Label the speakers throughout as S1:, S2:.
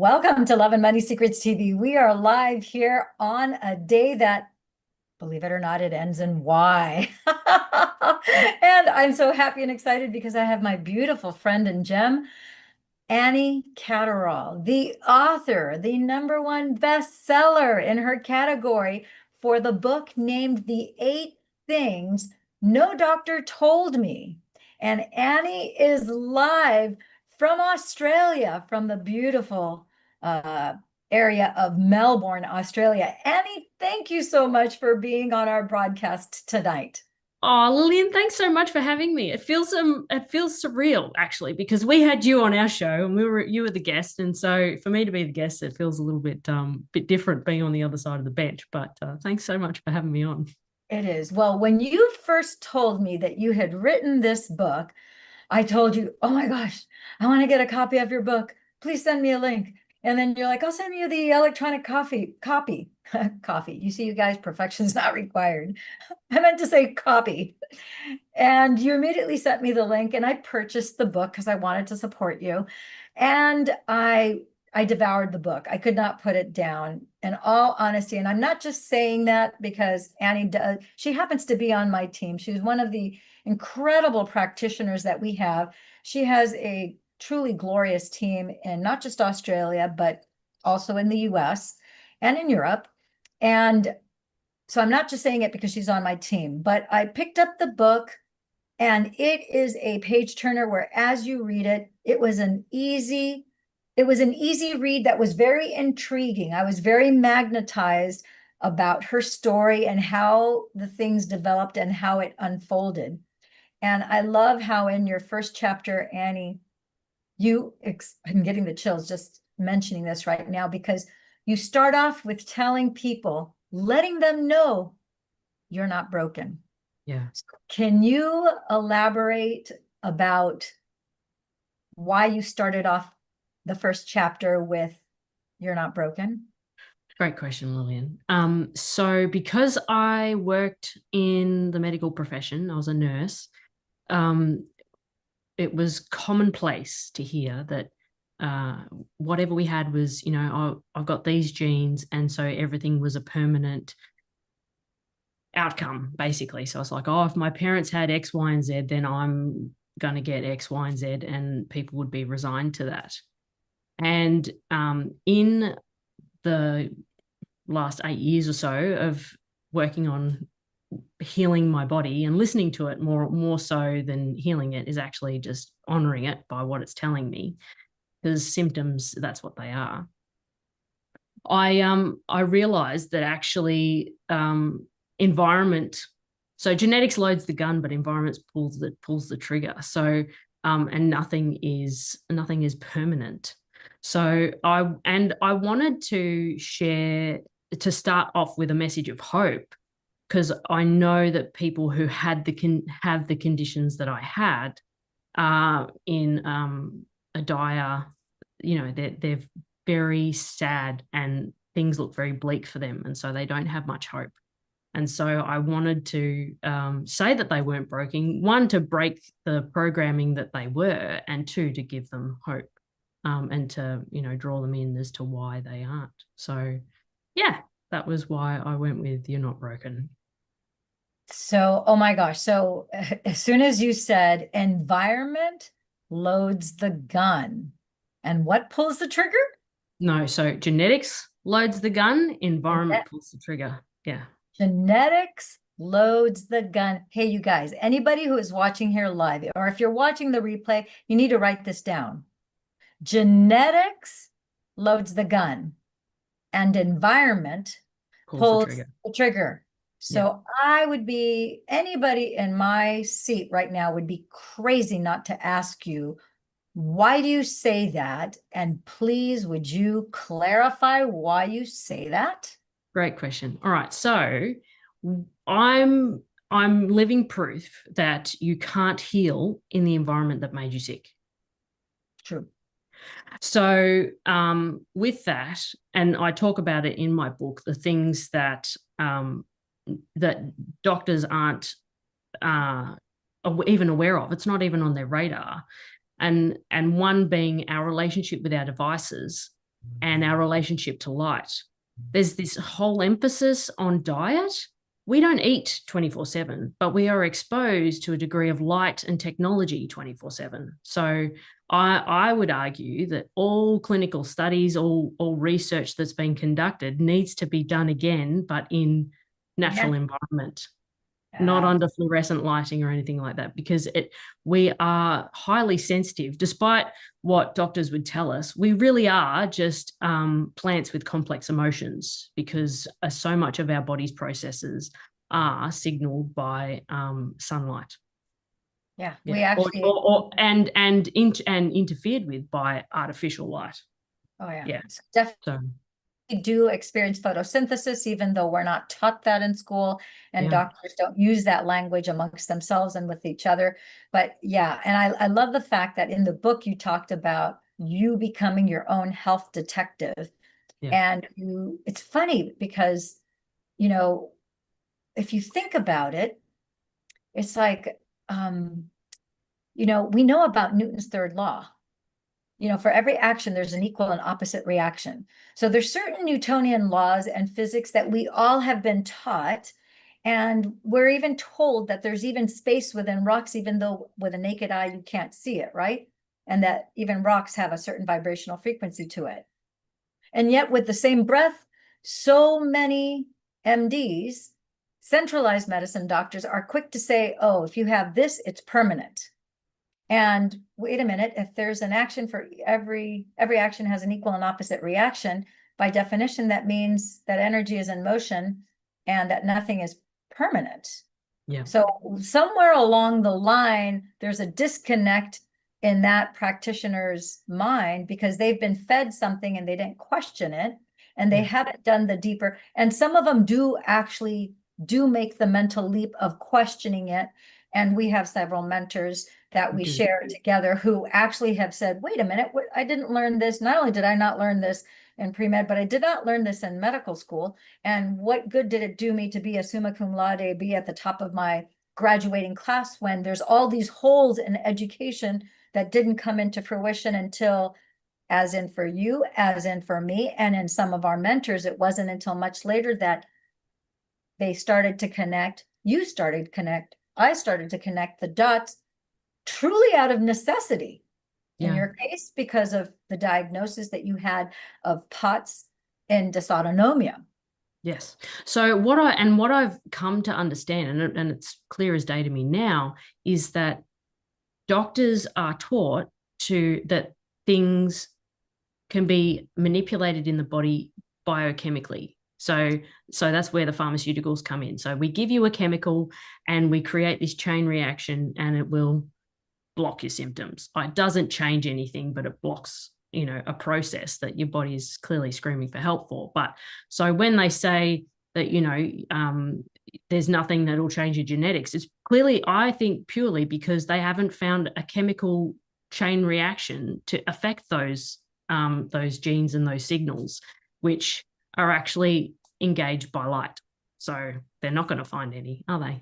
S1: Welcome to Love and Money Secrets TV. We are live here on a day that, believe it or not, it ends in Y. And I'm so happy and excited because I have my beautiful friend and gem, Annie Catterall, the author, the #1 bestseller in her category for the book named The 8 Things No Doctor Told Me. And Annie is live from Australia, from the beautiful area of Melbourne, Australia. Annie, thank you so much for being on our broadcast tonight.
S2: Oh, Lillian, thanks so much for having me. It feels surreal actually because we had you on our show and you were the guest, and so for me to be the guest, it feels a little bit different being on the other side of the bench. But thanks so much for having me on.
S1: It is. Well, when you first told me that you had written this book, I told you, oh my gosh, I want to get a copy of your book. Please send me a link. And then you're like, I'll send you the electronic copy. Coffee. You see, you guys, perfection's not required. I meant to say copy. And you immediately sent me the link, and I purchased the book because I wanted to support you. And I devoured the book. I could not put it down in all honesty. And I'm not just saying that because Annie does, she happens to be on my team. She's one of the incredible practitioners that we have. She has a truly glorious team in not just Australia, but also in the US and in Europe. And so I'm not just saying it because she's on my team, but I picked up the book, and it is a page turner where as you read it, it was an easy read that was very intriguing. I was very magnetized about her story and how the things developed and how it unfolded. And I love how in your first chapter, Annie, I'm getting the chills just mentioning this right now, because you start off with telling people, letting them know you're not broken.
S2: Yeah.
S1: Can you elaborate about why you started off the first chapter with you're not broken?
S2: Great question, Lillian. So because I worked in the medical profession, I was a nurse. Um, it was commonplace to hear that whatever we had was, I've got these genes, and so everything was a permanent outcome, basically. So it's like, oh, if my parents had X, Y, and Z, then I'm going to get X, Y, and Z, and people would be resigned to that. And in the last 8 years or so of working on healing my body and listening to it more so than healing it is actually just honoring it by what it's telling me, because symptoms, that's what they are. I realized that actually environment, so genetics loads the gun, but environment pulls the trigger. So and nothing is permanent. So I wanted to start off with a message of hope, because I know that people who have the conditions that I had are in a dire, they're very sad and things look very bleak for them, and so they don't have much hope. And so I wanted to say that they weren't broken, one, to break the programming that they were, and two, to give them hope, and to, draw them in as to why they aren't. So, yeah, that was why I went with You're Not Broken.
S1: So, oh my gosh. So, as soon as you said environment loads the gun, and what pulls the trigger?
S2: No, so genetics loads the gun, environment pulls the trigger. Yeah.
S1: Genetics loads the gun. Hey, you guys, anybody who is watching here live, or if you're watching the replay, you need to write this down. Genetics loads the gun, and environment
S2: Pulls the
S1: pulls
S2: trigger.
S1: the trigger.
S2: Yeah.
S1: So anybody in my seat right now would be crazy not to ask you, why do you say that? And please, would you clarify why you say that?
S2: Great question. All right. So I'm living proof that you can't heal in the environment that made you sick.
S1: True.
S2: So with that, and I talk about it in my book, the things that that doctors aren't even aware of. It's not even on their radar. And one being our relationship with our devices. and our relationship to light. There's this whole emphasis on diet. We don't eat 24/7, but we are exposed to a degree of light and technology 24/7. So I would argue that all clinical studies, all research that's been conducted needs to be done again, but in natural environment, not
S1: Yeah.
S2: under fluorescent lighting or anything like that, because we are highly sensitive. Despite what doctors would tell us, we really are just plants with complex emotions, because so much of our body's processes are signaled by sunlight.
S1: Yeah.
S2: Yeah,
S1: We actually,
S2: and interfered with by artificial light.
S1: oh yeah.
S2: Yeah,
S1: So definitely
S2: so
S1: do experience photosynthesis, even though we're not taught that in school, and
S2: yeah,
S1: doctors don't use that language amongst themselves and with each other. But yeah, and I love the fact that in the book you talked about you becoming your own health detective.
S2: yeah,
S1: And it's funny because, you know, if you think about it, it's like, we know about Newton's third law. For every action, there's an equal and opposite reaction. So there's certain Newtonian laws and physics that we all have been taught. And we're even told that there's even space within rocks, even though with a naked eye, you can't see it, right? And that even rocks have a certain vibrational frequency to it. And yet, with the same breath, so many MDs, centralized medicine doctors, are quick to say, oh, if you have this, it's permanent. And wait a minute, if there's an action for every action has an equal and opposite reaction, by definition, that means that energy is in motion and that nothing is permanent.
S2: yeah,
S1: So somewhere along the line, there's a disconnect in that practitioner's mind because they've been fed something and they didn't question it, and they
S2: yeah.
S1: haven't done the deeper. And some of them do make the mental leap of questioning it. And we have several mentors that
S2: We
S1: we
S2: do.
S1: share together who actually have said, wait a minute, I didn't learn this. Not only did I not learn this in pre-med, but I did not learn this in medical school. And what good did it do me to be a summa cum laude, be at the top of my graduating class when there's all these holes in education that didn't come into fruition until, as in for you, as in for me, and in some of our mentors, it wasn't until much later that they started to connect, you started to connect, I started to connect the dots truly out of necessity. In
S2: Yeah.
S1: your case, because of the diagnosis that you had of POTS and dysautonomia.
S2: Yes. So what I've come to understand, and it's clear as day to me now, is that doctors are taught that things can be manipulated in the body biochemically. So that's where the pharmaceuticals come in. So we give you a chemical and we create this chain reaction, and it will block your symptoms. It doesn't change anything, but it blocks, a process that your body is clearly screaming for help for. But so when they say that, there's nothing that will change your genetics, it's clearly, I think, purely because they haven't found a chemical chain reaction to affect those genes and those signals, which are actually engaged by light. So they're not going to find any, are they?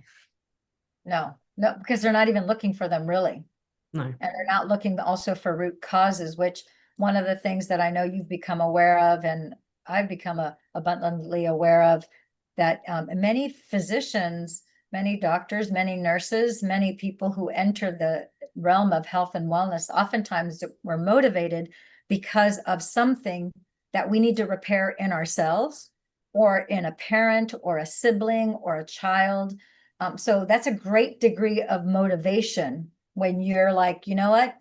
S1: No, no, because they're not even looking for them really.
S2: No.
S1: And they're not looking also for root causes, which one of the things that I know you've become aware of, and I've become abundantly aware of, that many physicians, many doctors, many nurses, many people who enter the realm of health and wellness, oftentimes we're motivated because of something that we need to repair in ourselves or in a parent or a sibling or a child. So that's a great degree of motivation when you're like, you know what,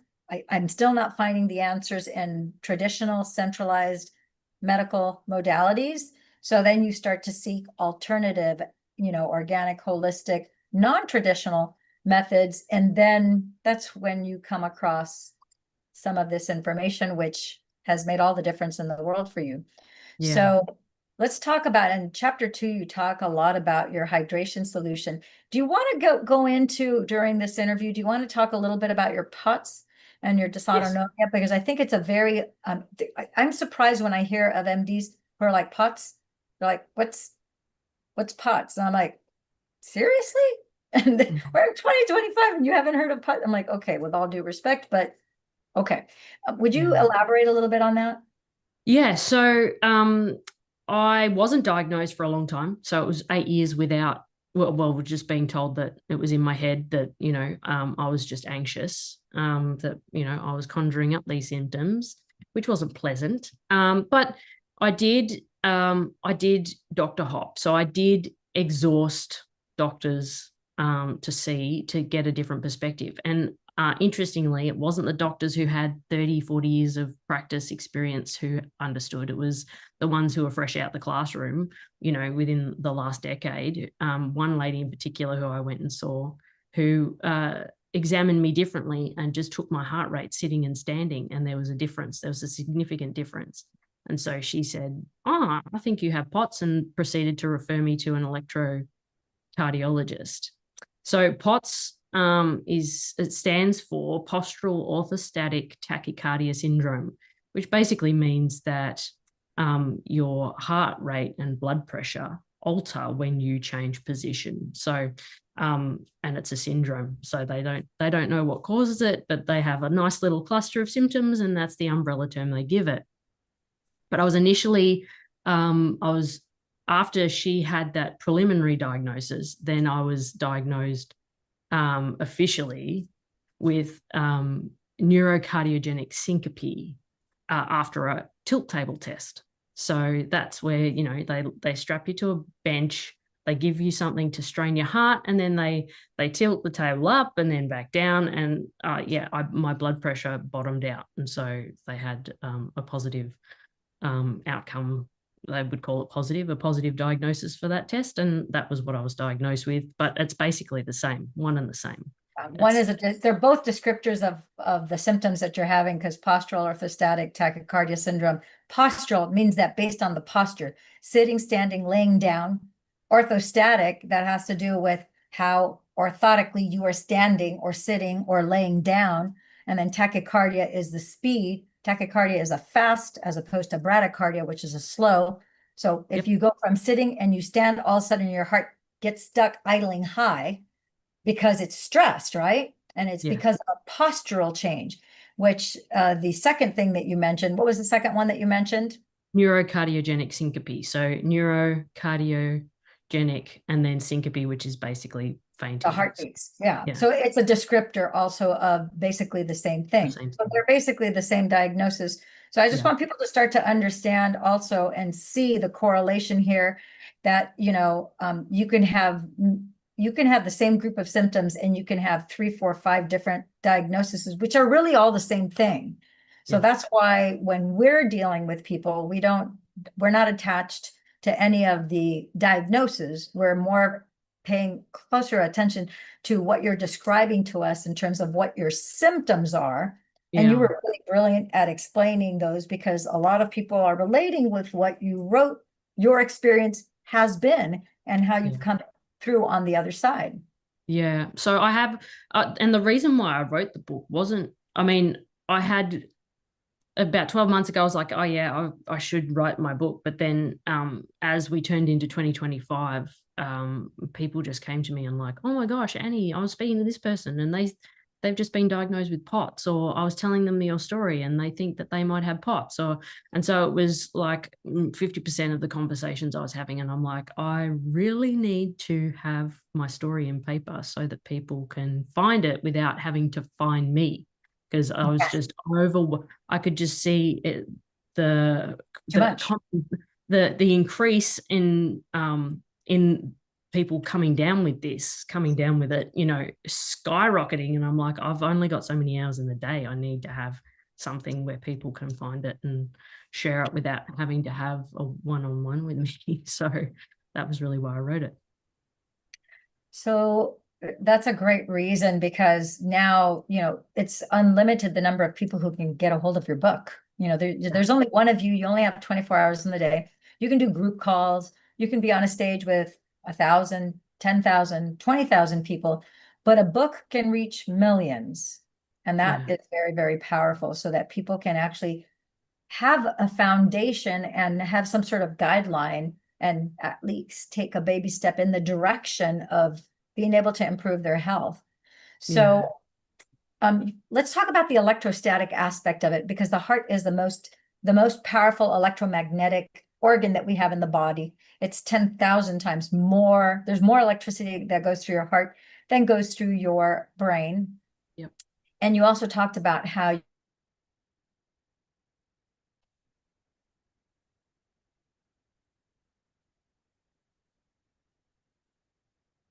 S1: I'm still not finding the answers in traditional centralized medical modalities. So then you start to seek alternative, organic, holistic, non-traditional methods. And then that's when you come across some of this information, which has made all the difference in the world for you.
S2: Yeah.
S1: So let's talk about, in chapter 2, you talk a lot about your hydration solution. Do you want to go into, during this interview, do you want to talk a little bit about your PUTS and your
S2: Yes.
S1: dysautonomia? Because I think it's a very, I'm surprised when I hear of MDs who are like PUTS. They're like, what's PUTS? And I'm like, seriously? And we're in 2025 and you haven't heard of PUTS? I'm like, okay, with all due respect, but okay. Would you
S2: Yeah.
S1: elaborate a little bit on that?
S2: Yeah, so I wasn't diagnosed for a long time. So it was 8 years without, well, just being told that it was in my head that, I was just anxious, that, I was conjuring up these symptoms, which wasn't pleasant. But I did Dr. Hop. So I did exhaust doctors to get a different perspective. And interestingly, it wasn't the doctors who had 30, 40 years of practice experience who understood. It was the ones who were fresh out the classroom, within the last decade. One lady in particular who I went and saw, who examined me differently and just took my heart rate sitting and standing. And there was a difference. There was a significant difference. And so she said, "Oh, I think you have POTS," and proceeded to refer me to an electrocardiologist. So POTS it stands for postural orthostatic tachycardia syndrome, which basically means that your heart rate and blood pressure alter when you change position. So and it's a syndrome. So they don't know what causes it, but they have a nice little cluster of symptoms, and that's the umbrella term they give it. But I was initially I was after she had that preliminary diagnosis, then I was diagnosed officially with neurocardiogenic syncope after a tilt table test. So that's where they strap you to a bench, they give you something to strain your heart, and then they tilt the table up and then back down. And my blood pressure bottomed out, and so they had a positive outcome. They would call it a positive diagnosis for that test. And that was what I was diagnosed with. But it's basically the same, one and the same.
S1: One is they're both descriptors of the symptoms that you're having, because postural orthostatic tachycardia syndrome. Postural means that based on the posture, sitting, standing, laying down. Orthostatic, that has to do with how orthotically you are standing or sitting or laying down. And then tachycardia is the speed. Tachycardia is a fast as opposed to bradycardia, which is a slow. So if
S2: Yep.
S1: you go from sitting and you stand, all of a sudden your heart gets stuck idling high because it's stressed, right? And it's
S2: Yeah.
S1: because of a postural change, which the second thing that you mentioned, what was the second one that you mentioned?
S2: Neurocardiogenic syncope. So neurocardiogenic and then syncope, which is basically
S1: The
S2: fainting.
S1: heartbeats. Yeah.
S2: Yeah.
S1: So it's a descriptor also of basically the same
S2: The
S1: thing.
S2: same
S1: So
S2: thing.
S1: they're basically the same diagnosis. So I just
S2: Yeah.
S1: want people to start to understand also and see the correlation here that, you can have the same group of symptoms and you can have 3, 4, 5 different diagnoses, which are really all the same thing. So
S2: Yeah.
S1: that's why when we're dealing with people, we're not attached to any of the diagnoses. We're more paying closer attention to what you're describing to us in terms of what your symptoms are. And you
S2: Yeah.
S1: were really brilliant at explaining those, because a lot of people are relating with what you wrote, your experience has been, and how you've
S2: Yeah.
S1: come through on the other side.
S2: Yeah. So I have, and the reason why I wrote the book wasn't, I mean, I had about 12 months ago, I was like, oh yeah, I should write my book. But then as we turned into 2025, people just came to me and like, oh my gosh, Annie, I was speaking to this person and they've just been diagnosed with POTS, or I was telling them your story and they think that they might have POTS. And so it was like 50% of the conversations I was having. And I'm like, I really need to have my story in paper so that people can find it without having to find me, because I was
S1: Yes,
S2: just over. I could just see it, the
S1: too
S2: the
S1: much.
S2: the increase in people coming down with it, skyrocketing. And I'm like, I've only got so many hours in the day. I need to have something where people can find it and share it without having to have a one-on-one with me. So that was really why I wrote it.
S1: So that's a great reason, because now, it's unlimited the number of people who can get a hold of your book. There's only one of you. You only have 24 hours in the day. You can do group calls. You can be on a stage with 1,000, 10,000, 20,000 people, but a book can reach millions. And that
S2: Yeah.
S1: is very, very powerful, so that people can actually have a foundation and have some sort of guideline, and at least take a baby step in the direction of being able to improve their health.
S2: Yeah.
S1: So let's talk about the electrostatic aspect of it, because the heart is the most the most powerful electromagnetic organ that we have in the body. It's 10,000 times more. There's more electricity that goes through your heart than goes through your brain.
S2: Yep.
S1: And you also talked about how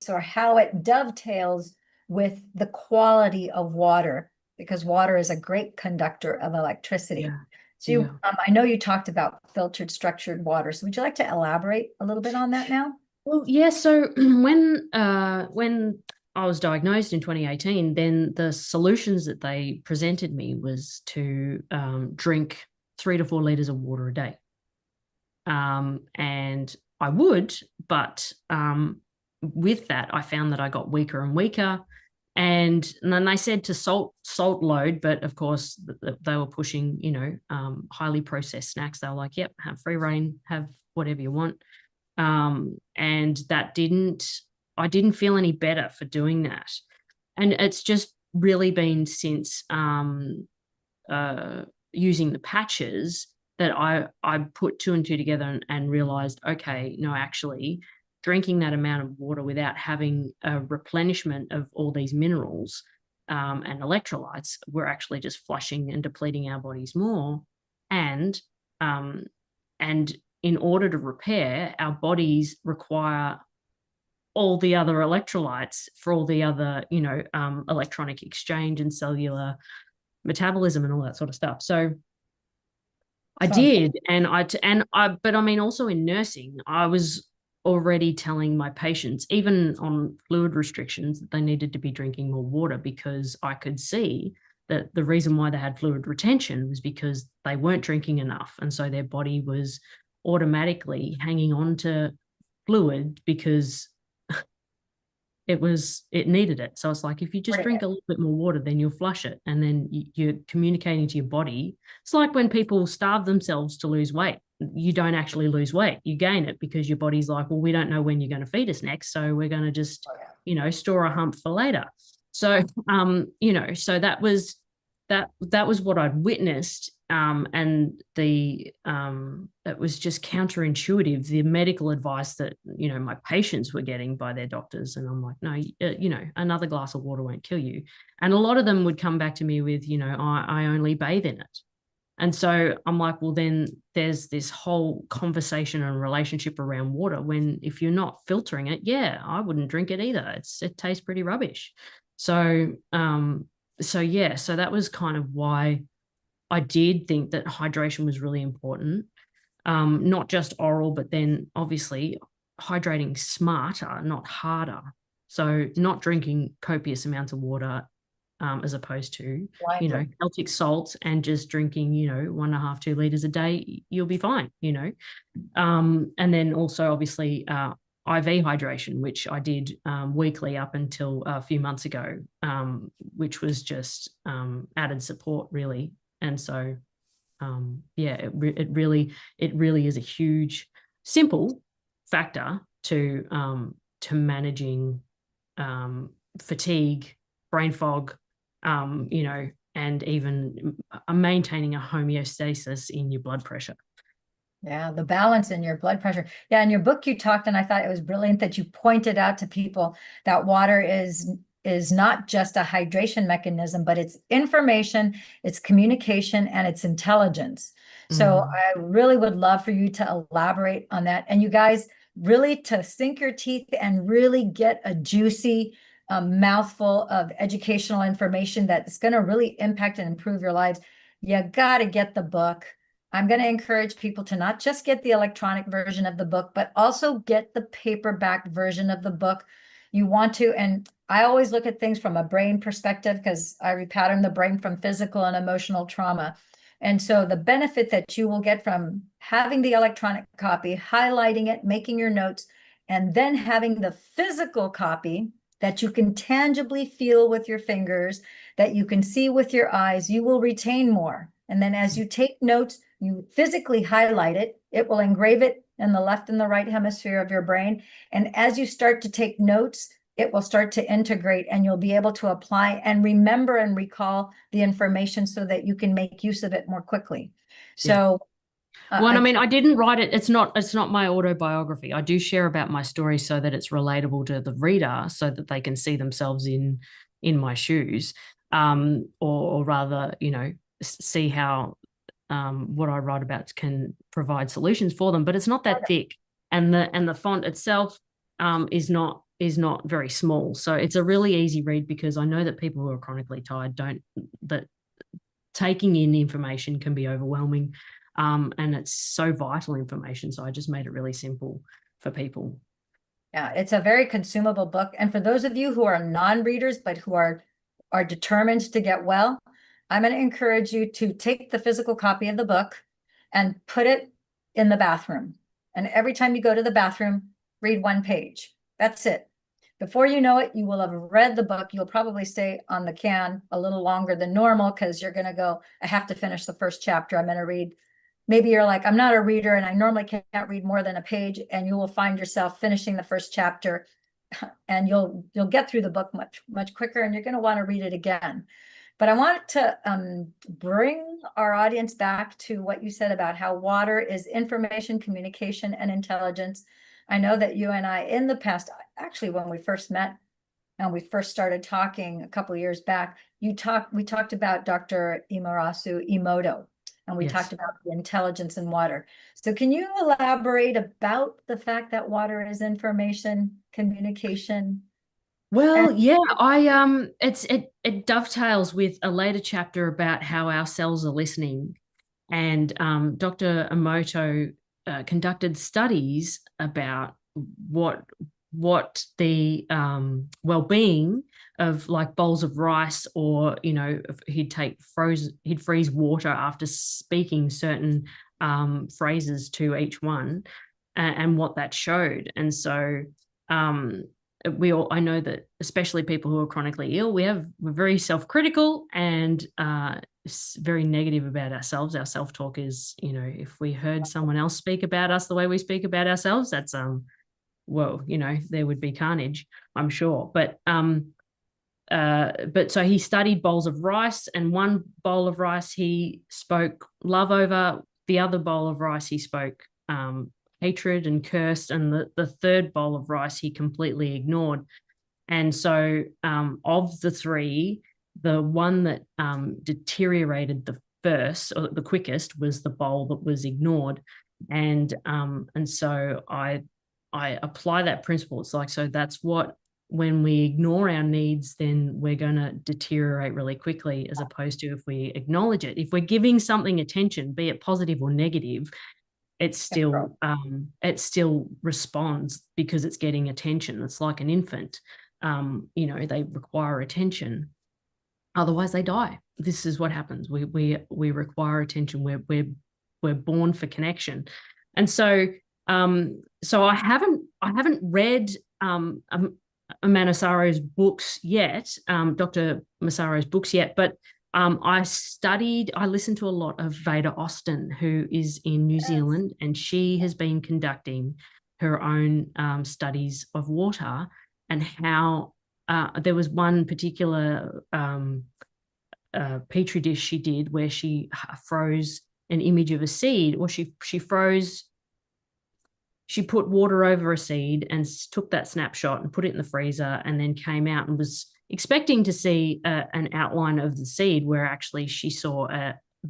S1: or how it dovetails with the quality of water, because water is a great conductor of electricity.
S2: Yeah.
S1: So
S2: Yeah.
S1: I know you talked about filtered structured water. So would you like to elaborate a little bit on that now?
S2: Well, yeah. So when I was diagnosed in 2018, then the solutions that they presented me was to drink 3 to 4 liters of water a day. And I would, but with that, I found that I got weaker and weaker. And then they said to salt load, but of course they were pushing, highly processed snacks. They were like, "Yep, have free reign, have whatever you want." And I didn't feel any better for doing that. And it's just really been since uh, using the patches that I put two and two together and realized, okay, no, actually, drinking that amount of water without having a replenishment of all these minerals and electrolytes, we're actually just flushing and depleting our bodies more. And um, and in order to repair, our bodies require all the other electrolytes for all the other, electronic exchange and cellular metabolism and all that sort of stuff. So I
S1: So
S2: did, but I mean, also in nursing, I was already telling my patients, even on fluid restrictions, that they needed to be drinking more water, because I could see that the reason why they had fluid retention was because they weren't drinking enough. And so their body was automatically hanging on to fluid because it needed it. So it's like, if you just drink a little bit more water, then you'll flush it, and then you're communicating to your body. It's like when people starve themselves to lose weight. You don't actually lose weight, you gain it, because your body's like, well, we don't know when you're going to feed us next, so we're going to just store a hump for later. So so that was what I'd witnessed. And it was just counterintuitive, the medical advice that, my patients were getting by their doctors. And I'm like, no, another glass of water won't kill you. And a lot of them would come back to me with, I only bathe in it. And so I'm like, well, then there's this whole conversation and relationship around water, when if you're not filtering it, yeah, I wouldn't drink it either. It tastes pretty rubbish. So, so that was kind of why I did think that hydration was really important. Not just oral, but then obviously hydrating smarter, not harder. So not drinking copious amounts of water, as opposed to, Celtic salts, and just drinking, 1.5, 2 liters a day, you'll be fine, And then also obviously IV hydration, which I did weekly up until a few months ago, which was just added support, really. And so, it really is a huge, simple factor to managing fatigue, brain fog, and even maintaining a homeostasis in your blood pressure.
S1: Yeah, the balance in your blood pressure. Yeah, in your book you talked, and I thought it was brilliant that you pointed out to people that water is not just a hydration mechanism, but it's information, it's communication, and it's intelligence. So I really would love for you to elaborate on that. And you guys, really to sink your teeth and really get a juicy mouthful of educational information that's going to really impact and improve your lives, you got to get the book. I'm going to encourage people to not just get the electronic version of the book, but also get the paperback version of the book. You want to, and I always look at things from a brain perspective, because I repattern the brain from physical and emotional trauma. And so the benefit that you will get from having the electronic copy, highlighting it, making your notes, and then having the physical copy that you can tangibly feel with your fingers, that you can see with your eyes, you will retain more. And then as you take notes, you physically highlight it, it will engrave it in the left and the right hemisphere of your brain. And as you start to take notes, it will start to integrate, and you'll be able to apply and remember and recall the information so that you can make use of it more quickly.
S2: Yeah.
S1: So
S2: Well, I
S1: I
S2: mean, I didn't write it. It's not my autobiography. I do share about my story so that it's relatable to the reader, so that they can see themselves in my shoes, or rather, see how what I write about can provide solutions for them. But it's not that thick, and the font itself is not very small. So it's a really easy read, because I know that people who are chronically tired don't that taking in information can be overwhelming, and it's so vital information. So I just made it really simple for people.
S1: Yeah, it's a very consumable book. And for those of you who are non-readers, but who are determined to get well, I'm going to encourage you to take the physical copy of the book and put it in the bathroom. And every time you go to the bathroom, read one page. That's it. Before you know it, you will have read the book. You'll probably stay on the can a little longer than normal, because you're going to go, I have to finish the first chapter. I'm going to read. Maybe you're like, I'm not a reader and I normally can't read more than a page, and you will find yourself finishing the first chapter, and you'll get through the book much quicker, and you're going to want to read it again. But I want to bring our audience back to what you said about how water is information, communication, and intelligence. I know that you and I, in the past, actually, when we first met and we first started talking a couple of years back, we talked about Dr. Imarasu Emoto, and we talked
S2: Yes.
S1: about the intelligence in water. So can you elaborate about the fact that water is information, communication, and
S2: Well, yeah, it dovetails with a later chapter about how our cells are listening, and Dr. Emoto conducted studies about what the well-being of, like, bowls of rice, or if he'd freeze water after speaking certain phrases to each one, and what that showed. And so um, I know that, especially people who are chronically ill, we're very self-critical, and very negative about ourselves. Our self-talk is, if we heard someone else speak about us the way we speak about ourselves, that's whoa, there would be carnage, I'm sure. But so he studied bowls of rice, and one bowl of rice he spoke love over, the other bowl of rice he spoke hatred and cursed, and the third bowl of rice he completely ignored. And so, of the three, the one that deteriorated the first, or the quickest, was the bowl that was ignored. And so I apply that principle. It's like, so that's what, when we ignore our needs, then we're going to deteriorate really quickly, as opposed to if we acknowledge it. If we're giving something attention, be it positive or negative, it still responds, because it's getting attention. It's like an infant. They require attention, otherwise they die. This is what happens. We require attention. We're born for connection. And so I haven't read Manasaro's books yet, Dr. Masaro's books yet, but I listened to a lot of Veda Austin, who is in New Zealand, and she has been conducting her own studies of water, and how there was one particular petri dish she did, where she froze an image of a seed, or she put water over a seed and took that snapshot and put it in the freezer, and then came out and was expecting to see an outline of the seed, where actually she saw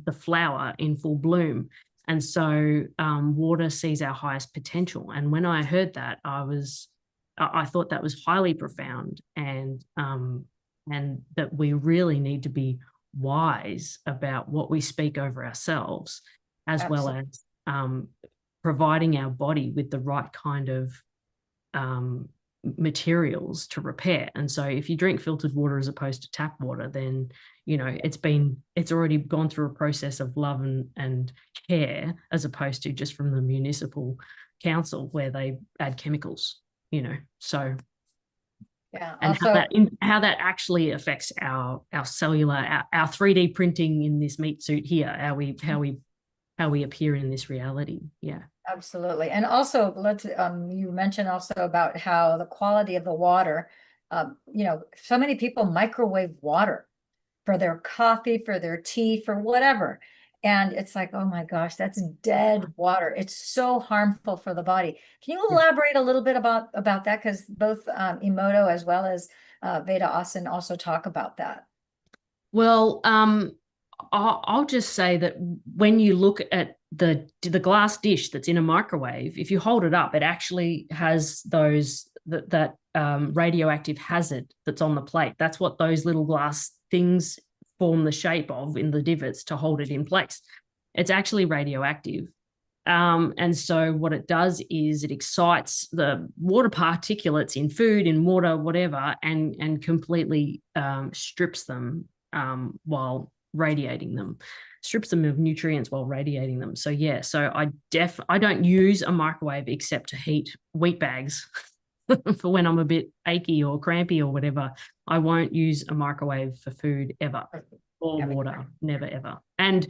S2: the flower in full bloom. And so water sees our highest potential. And when I heard that, I thought that was highly profound, and that we really need to be wise about what we speak over ourselves, as
S1: absolutely.
S2: well as providing our body with the right kind of materials to repair. And so if you drink filtered water as opposed to tap water, then it's already gone through a process of love and care, as opposed to just from the municipal council, where they add chemicals. So,
S1: Yeah.
S2: and
S1: Also,
S2: how that actually affects our cellular, our 3D printing in this meat suit here, how we appear in this reality. Yeah.
S1: absolutely. And also, you mentioned also about how the quality of the water, so many people microwave water for their coffee, for their tea, for whatever. And it's like, oh my gosh, that's dead water. It's so harmful for the body. Can you
S2: Yeah.
S1: elaborate a little bit about that? Because both Emoto as well as Veda Asen also talk about that.
S2: Well, I'll just say that when you look at the glass dish that's in a microwave, if you hold it up, it actually has that radioactive hazard that's on the plate. That's what those little glass things form the shape of in the divots to hold it in place. It's actually radioactive. And so what it does is it excites the water particulates in food, in water, whatever, and completely strips them while radiating them, strips them of nutrients while radiating them. So yeah, so I don't use a microwave except to heat wheat bags for when I'm a bit achy or crampy or whatever. I won't use a microwave for food ever, or water, never ever. And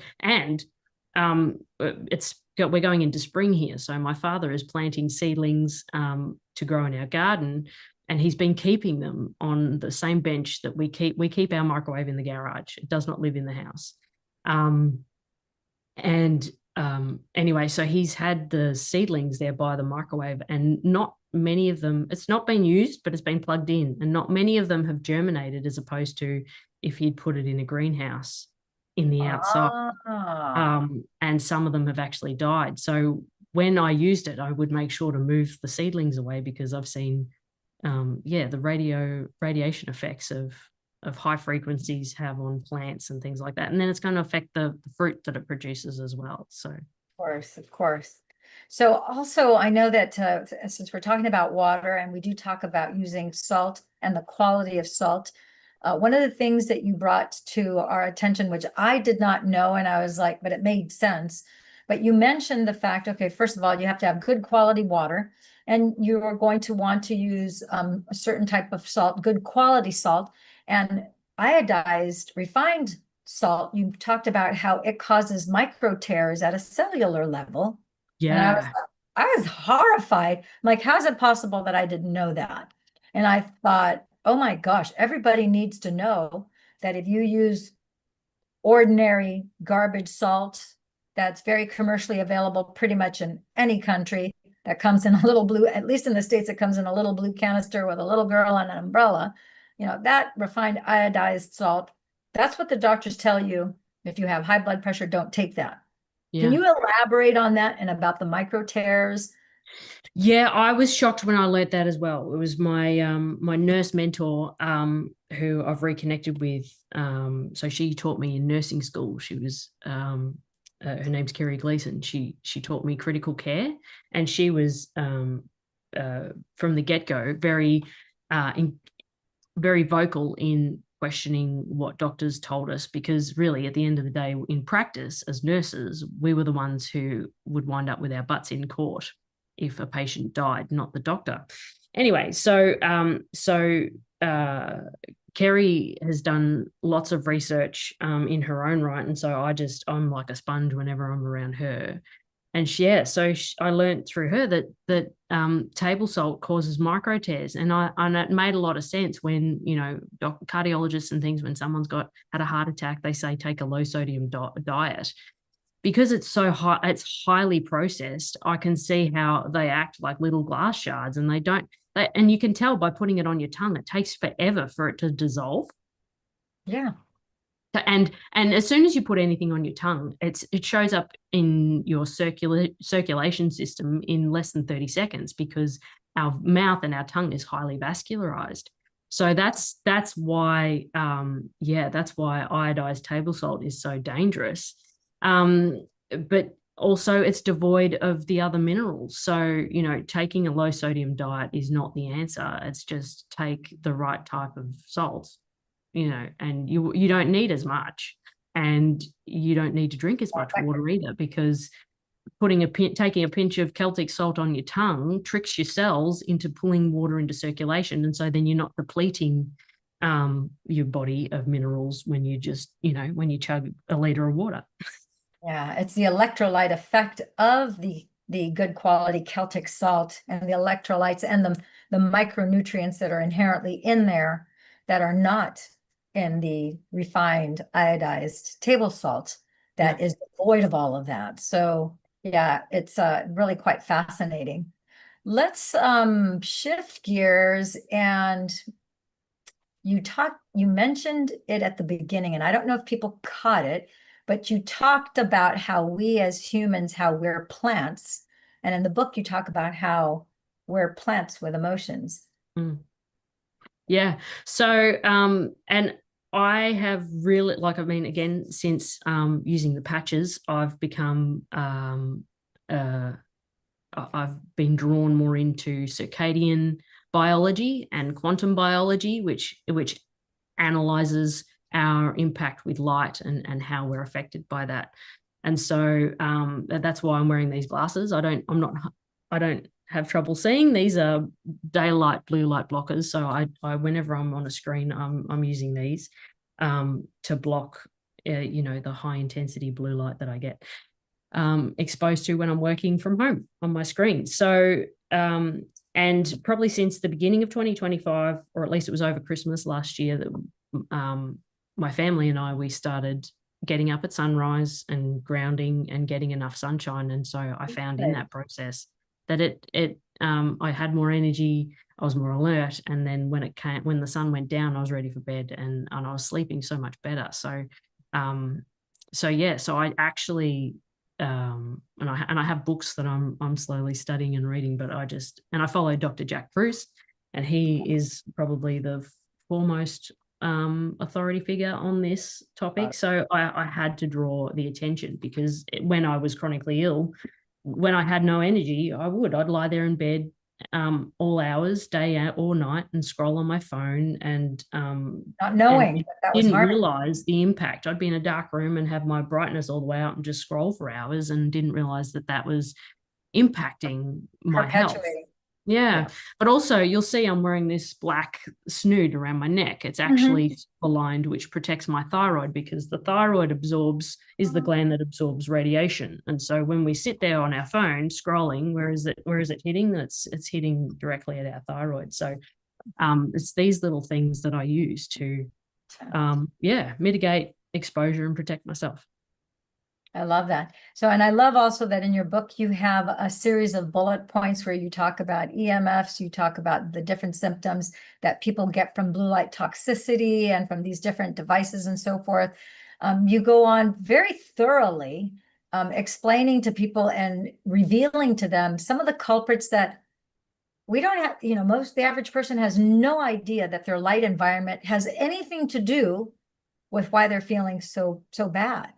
S2: it's we're going into spring here, so my father is planting seedlings to grow in our garden, and he's been keeping them on the same bench that we keep our microwave in the garage. It does not live in the house. And anyway, so he's had the seedlings there by the microwave, and not many of them, it's not been used, but it's been plugged in, and not many of them have germinated, as opposed to if he'd put it in a greenhouse in the outside.
S1: Ah,
S2: And some of them have actually died. So when I used it, I would make sure to move the seedlings away, because I've seen the radiation effects of high frequencies have on plants and things like that. And then it's going to affect the fruit that it produces as well. So
S1: of course, of course. So also, I know that since we're talking about water and we do talk about using salt and the quality of salt, one of the things that you brought to our attention, which I did not know, and I was like, but it made sense. But you mentioned the fact, okay, first of all, you have to have good quality water, and you are going to want to use a certain type of salt, good quality salt, and iodized, refined salt. You talked about how it causes micro tears at a cellular level. And
S2: yeah.
S1: I was horrified. I'm like, how is it possible that I didn't know that? And I thought, oh my gosh, everybody needs to know that if you use ordinary garbage salt that's very commercially available pretty much in any country, that comes in a little blue, at least in the States, it comes in a little blue canister with a little girl and an umbrella. You know, that refined iodized salt, that's what the doctors tell you. If you have high blood pressure, don't take that. Can
S2: Yeah.
S1: you elaborate on that and about the micro tears?
S2: Yeah, I was shocked when I learnt that as well. It was my nurse mentor who I've reconnected with. So she taught me in nursing school. She was her name's Kerry Gleason. She taught me critical care, and she was from the get-go very vocal in questioning what doctors told us, because really at the end of the day, in practice as nurses, we were the ones who would wind up with our butts in court if a patient died, not the doctor. Anyway, Kerry has done lots of research in her own right, and so I'm like a sponge whenever I'm around her. And I learned through her that table salt causes micro tears, and it made a lot of sense when cardiologists and things, when someone's had a heart attack, they say take a low sodium diet, because it's so high, it's highly processed. I can see how they act like little glass shards, and and you can tell by putting it on your tongue, it takes forever for it to dissolve.
S1: Yeah.
S2: And as soon as you put anything on your tongue, it shows up in your circulation system in less than 30 seconds, because our mouth and our tongue is highly vascularized. So that's why that's why iodized table salt is so dangerous. But also it's devoid of the other minerals. So, taking a low sodium diet is not the answer. It's just take the right type of salt, and you don't need as much, and you don't need to drink as much water either, because taking a pinch of Celtic salt on your tongue tricks your cells into pulling water into circulation, and so then you're not depleting your body of minerals when you when you chug a liter of water.
S1: Yeah, it's the electrolyte effect of the good quality Celtic salt and the electrolytes and the micronutrients that are inherently in there that are not in the refined iodized table salt.
S2: Yeah.
S1: that is devoid of all of that. So yeah, it's really quite fascinating. Let's shift gears, and you mentioned it at the beginning, and I don't know if people caught it, but you talked about how we as humans, how we're plants. And in the book, you talk about how we're plants with emotions.
S2: Mm. Yeah. So, and I have really, like, I mean, again, since using the patches, I've become, uh, I've been drawn more into circadian biology and quantum biology, which analyzes our impact with light and how we're affected by that. And so that's why I'm wearing these glasses. I don't have trouble seeing. These are daylight blue light blockers. So I whenever I'm on a screen, I'm using these to block, the high intensity blue light that I get exposed to when I'm working from home on my screen. So, and probably since the beginning of 2025, or at least it was over Christmas last year, that my family and we started getting up at sunrise and grounding and getting enough sunshine. And so I found in that process that I had more energy, I was more alert, and then when the sun went down, I was ready for bed, and I was sleeping so much better. So, so I actually and I have books that I'm slowly studying and reading, but I follow Dr. Jack Bruce, and he is probably the foremost authority figure on this topic. So I had to draw the attention, because when I was chronically ill, when I had no energy, I'd lie there in bed all hours, day or night, and scroll on my phone, and
S1: Not knowing that that was
S2: didn't
S1: harming.
S2: realize the impact. I'd be in a dark room and have my brightness all the way out and just scroll for hours, and didn't realize that that was impacting my health.
S1: Perpetuating.
S2: Yeah.
S1: Yeah.
S2: But also, you'll see I'm wearing this black snood around my neck. It's
S1: Mhm.
S2: actually aligned, which protects my thyroid, because the thyroid is the gland that absorbs radiation. And so when we sit there on our phone scrolling, where is it hitting? It's hitting directly at our thyroid. So it's these little things that I use to mitigate exposure and protect myself.
S1: I love that. So, and I love also that in your book, you have a series of bullet points where you talk about EMFs, you talk about the different symptoms that people get from blue light toxicity and from these different devices and so forth. You go on very thoroughly explaining to people and revealing to them some of the culprits that we don't have, the average person has no idea that their light environment has anything to do with why they're feeling so bad.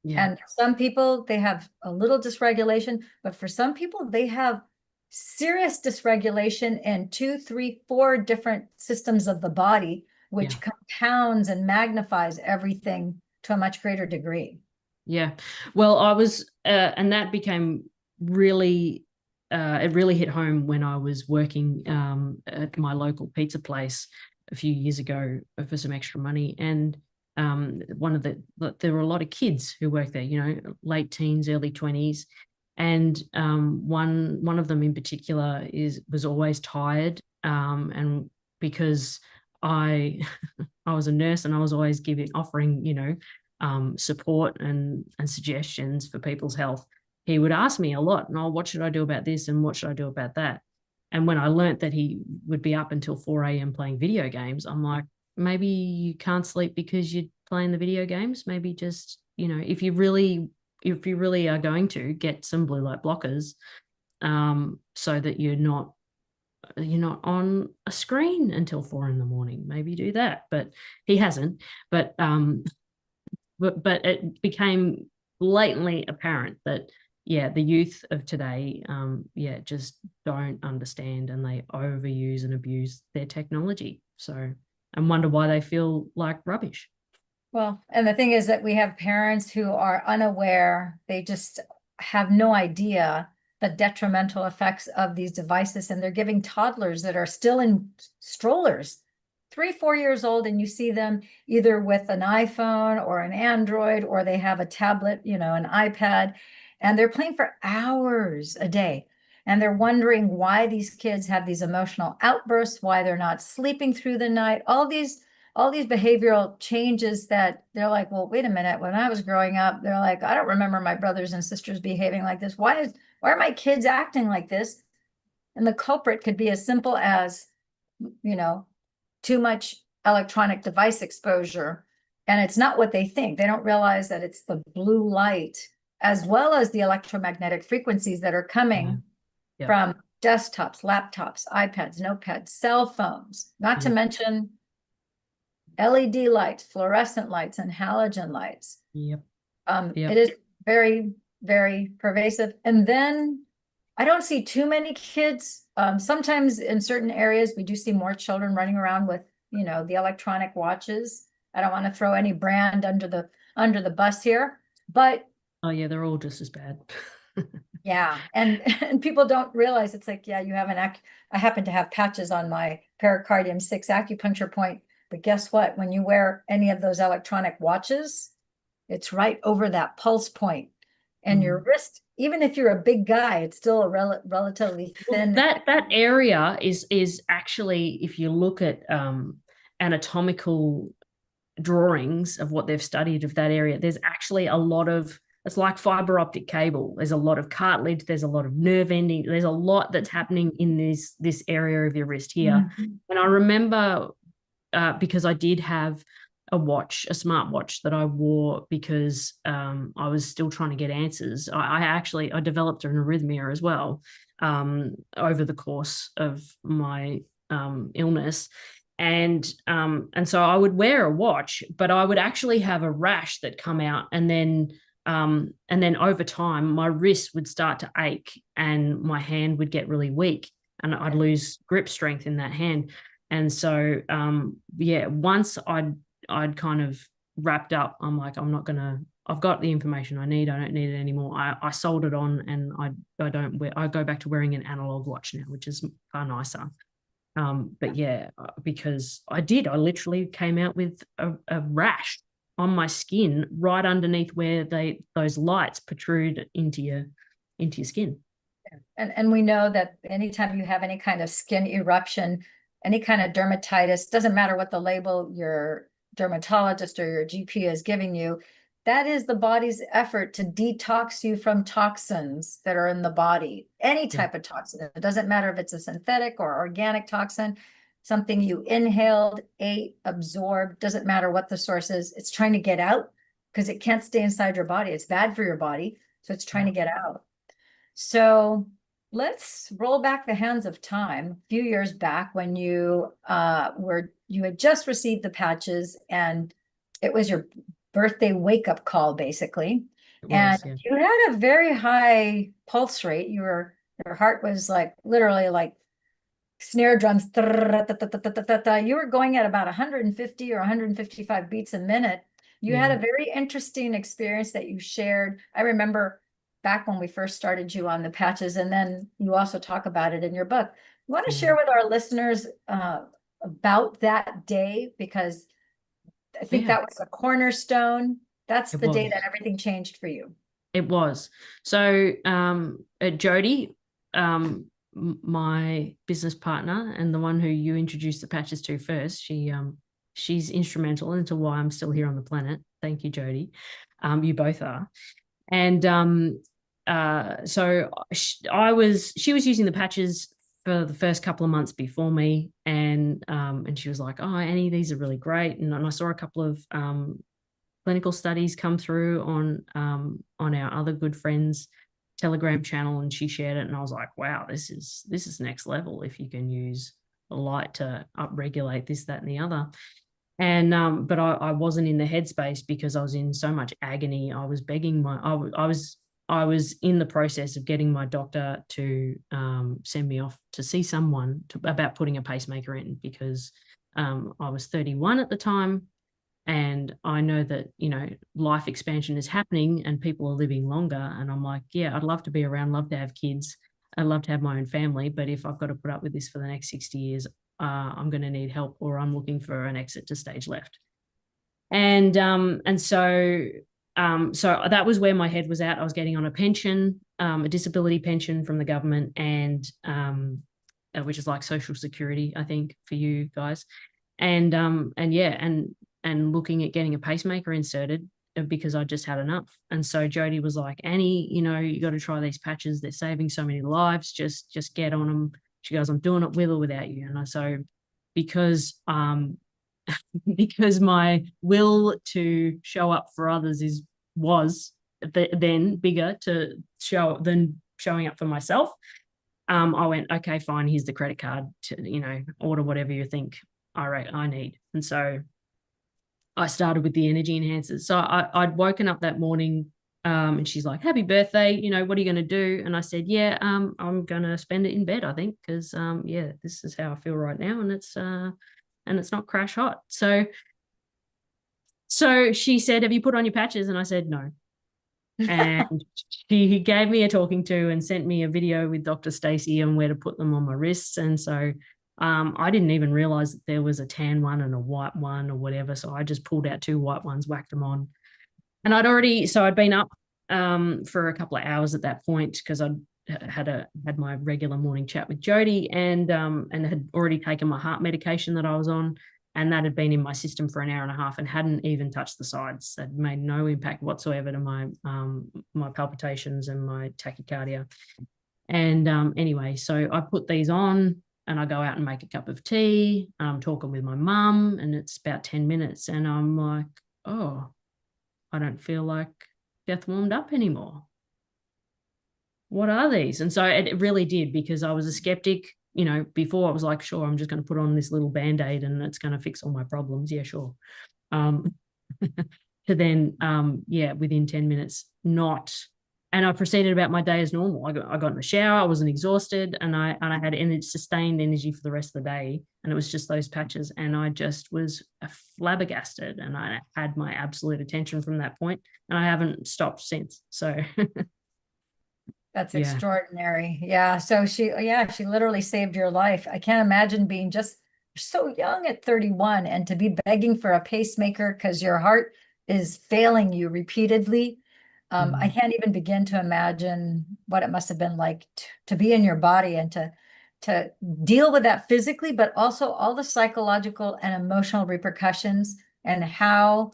S2: Yeah.
S1: And for some people, they have a little dysregulation, but for some people, they have serious dysregulation in 2, 3, 4 different systems of the body,
S2: Yeah.
S1: which compounds and magnifies everything to a much greater degree.
S2: Yeah. Well, and that became really, it really hit home when I was working at my local pizza place a few years ago for some extra money. And there were a lot of kids who worked there, late teens, early 20s. And one of them in particular was always tired. And because I, I was a nurse, and I was always offering, support and suggestions for people's health, he would ask me a lot, and what should I do about this, and what should I do about that? And when I learnt that he would be up until 4 a.m. playing video games, I'm like, maybe you can't sleep because you're playing the video games. Maybe just, if you really are going to get some blue light blockers, so that you're not on a screen until 4 in the morning. Maybe do that. But he hasn't. But it became blatantly apparent that, the youth of today, just don't understand, and they overuse and abuse their technology. So, and wonder why they feel like rubbish.
S1: Well, and the thing is that we have parents who are unaware. They just have no idea the detrimental effects of these devices. And they're giving toddlers that are still in strollers, 3, 4 years old, and you see them either with an iPhone or an Android, or they have a tablet, an iPad, and they're playing for hours a day. And they're wondering why these kids have these emotional outbursts, why they're not sleeping through the night, all these all these behavioral changes that they're like, well, wait a minute. When I was growing up, they're like, I don't remember my brothers and sisters behaving like this. Why are my kids acting like this? And the culprit could be as simple as, you know, too much electronic device exposure. And it's not what they think. They don't realize that it's the blue light as well as the electromagnetic frequencies that are
S2: Yeah.
S1: coming
S2: Yeah.
S1: from desktops, laptops, iPads, notepads, cell phones, not to
S2: Yep.
S1: mention LED lights, fluorescent lights, and halogen lights.
S2: Yep.
S1: It
S2: Yep.
S1: is very, very pervasive. And then I don't see too many kids. Sometimes in certain areas, we do see more children running around with, the electronic watches. I don't want to throw any brand under the bus here, but
S2: Oh yeah, they're all just as bad.
S1: yeah, and and people don't realize it's like, yeah, you have I happen to have patches on my pericardium 6 acupuncture point, but guess what? When you wear any of those electronic watches, it's right over that pulse point. And your wrist, even if you're a big guy, it's still a relatively
S2: Well,
S1: thin.
S2: that area is actually, if you look at anatomical drawings of what they've studied of that area, there's actually a lot of, it's like fiber optic cable. There's a lot of cartilage, there's a lot of nerve ending, there's a lot that's happening in this area of your wrist here.
S1: Mhm.
S2: And I remember because I did have a smartwatch that I wore because I was still trying to get answers. I developed an arrhythmia as well over the course of my illness. And so I would wear a watch, but I would actually have a rash that come out, and then over time my wrist would start to ache and my hand would get really weak and I'd lose grip strength in that hand. And so once I'd kind of wrapped up, I'm like, I've got the information I need. I don't need it anymore. I sold it on, and I go back to wearing an analog watch now, which is far nicer. But yeah, because I literally came out with a rash on my skin right underneath where those lights protrude into your skin.
S1: And we know that anytime you have any kind of skin eruption, any kind of dermatitis, doesn't matter what the label your dermatologist or your GP is giving you, that is the body's effort to detox you from toxins that are in the body. Any
S2: Yeah.
S1: type of toxin. It doesn't matter if it's a synthetic or organic toxin, something you inhaled, ate, absorbed, doesn't matter what the source is. It's trying to get out because it can't stay inside your body. It's bad for your body. So it's trying
S2: Yeah.
S1: to get out. So let's roll back the hands of time a few years back when you had just received the patches and it was your birthday wake-up call, basically.
S2: It
S1: And
S2: was, yeah.
S1: you had a very high pulse rate. Your heart was like literally like snare drums. You were going at about 150 or 155 beats a minute. You had
S2: Yeah.
S1: a very interesting experience that you shared. I remember back when we first started you on the patches, and then you also talk about it in your book. You want to
S2: Yeah.
S1: share with our listeners about that day? Because I think
S2: Yeah.
S1: that was a cornerstone. That's
S2: It
S1: the day that
S2: was.
S1: everything changed for you.
S2: It was. So Jody, my business partner and the one who you introduced the patches to first, she's instrumental into why I'm still here on the planet. Thank you, Jody. You both are. And so she was using the patches for the first couple of months before me, and she was like, "Oh, Annie, these are really great." And I saw a couple of clinical studies come through on our other good friends Telegram channel, and she shared it, and I was like, "Wow, this is next level. If you can use a light to upregulate this, that, and the other." And but I wasn't in the headspace because I was in so much agony. I was begging I was in the process of getting my doctor to send me off to see someone about putting a pacemaker in, because I was 31 at the time, and I know that life expansion is happening and people are living longer, and I'm like, yeah, I'd love to be around, love to have kids, I'd love to have my own family, but if I've got to put up with this for the next 60 years, I'm going to need help, or I'm looking for an exit to stage left. And so that was where my head was at. I was getting on a pension, a disability pension from the government, and which is like Social Security, I think, for you guys. and yeah, and looking at getting a pacemaker inserted because I just had enough. And so Jody was like, Annie, you got to try these patches. They're saving so many lives. Just get on them. She goes, I'm doing it with or without you. And so because because my will to show up for others was then bigger to show than showing up for myself. I went, okay, fine. Here's the credit card to, order whatever you think I need. And so I started with the energy enhancers. So I'd woken up that morning, and she's like, happy birthday. What are you going to do? And I said, yeah, I'm going to spend it in bed, I think, because, yeah, this is how I feel right now. And it's not crash hot. So she said, have you put on your patches? And I said, no. And she gave me a talking to and sent me a video with Dr. Stacey on where to put them on my wrists. And so I didn't even realize that there was a tan one and a white one or whatever. So I just pulled out 2 white ones, whacked them on. And I'd been up for a couple of hours at that point because I'd had my regular morning chat with Jody and had already taken my heart medication that I was on. And that had been in my system for an hour and a half and hadn't even touched the sides. That made no impact whatsoever to my palpitations and my tachycardia. And anyway, so I put these on and I go out and make a cup of tea. I'm talking with my mum and it's about 10 minutes. And I'm like, oh, I don't feel like death warmed up anymore. What are these? And so it really did, because I was a skeptic. Before I was like, sure, I'm just going to put on this little Band-Aid and it's going to fix all my problems. Yeah, sure. To then, yeah, within 10 minutes, not. And I proceeded about my day as normal. I got in the shower. I wasn't exhausted, and I had sustained energy for the rest of the day. And it was just those patches, and I just was flabbergasted, and I had my absolute attention from that point, and I haven't stopped since. So.
S1: That's
S2: Yeah.
S1: extraordinary. Yeah. So she literally saved your life. I can't imagine being just so young at 31 and to be begging for a pacemaker because your heart is failing you repeatedly. I can't even begin to imagine what it must have been like to be in your body and to deal with that physically, but also all the psychological and emotional repercussions and how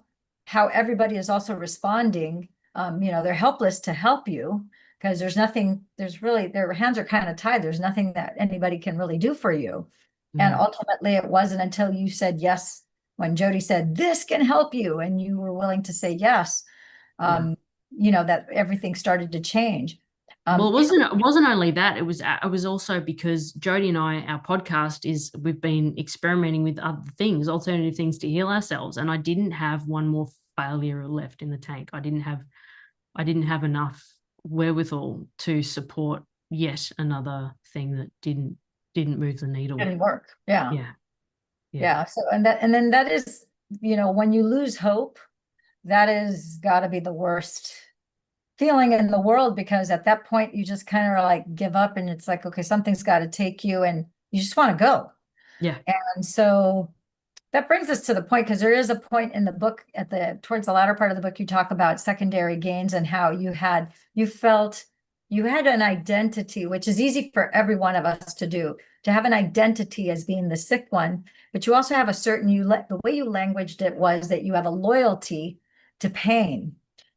S1: everybody is also responding. They're helpless to help you because their hands are kind of tied. There's nothing that anybody can really do for you. And ultimately, it wasn't until you said yes, when Jody said, this can help you, and you were willing to say yes, that everything started to change.
S2: Well, it wasn't only that. It was also because Jody and our podcast we've been experimenting with other things, alternative things to heal ourselves. And I didn't have one more failure left in the tank. I didn't have enough wherewithal to support yet another thing that didn't move the needle.
S1: Didn't work. Yeah.
S2: Yeah.
S1: So, and then that is, when you lose hope, that is got to be the worst feeling in the world, because at that point you just kind of like give up and it's like, okay, something's got to take you and you just want to go.
S2: Yeah.
S1: And so that brings us to the point, because there is a point in the book towards the latter part of the book, you talk about secondary gains and how you felt you had an identity, which is easy for every one of us to do, to have an identity as being the sick one, but you also have a certain, the way you languaged it was that you have a loyalty to pain.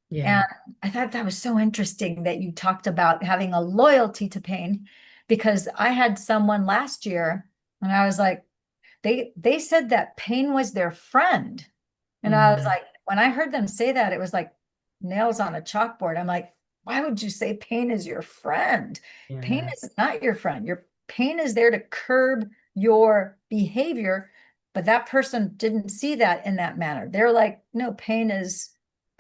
S2: Yeah.
S1: And I thought that was so interesting that you talked about having a loyalty to pain, because I had someone last year and I was like, they said that pain was their friend. And I was like, when I heard them say that, it was like nails on a chalkboard. I'm like, why would you say pain is your friend?
S2: Yeah.
S1: Pain is not your friend. Your pain is there to curb your behavior. But that person didn't see that in that manner. They're like, no, pain is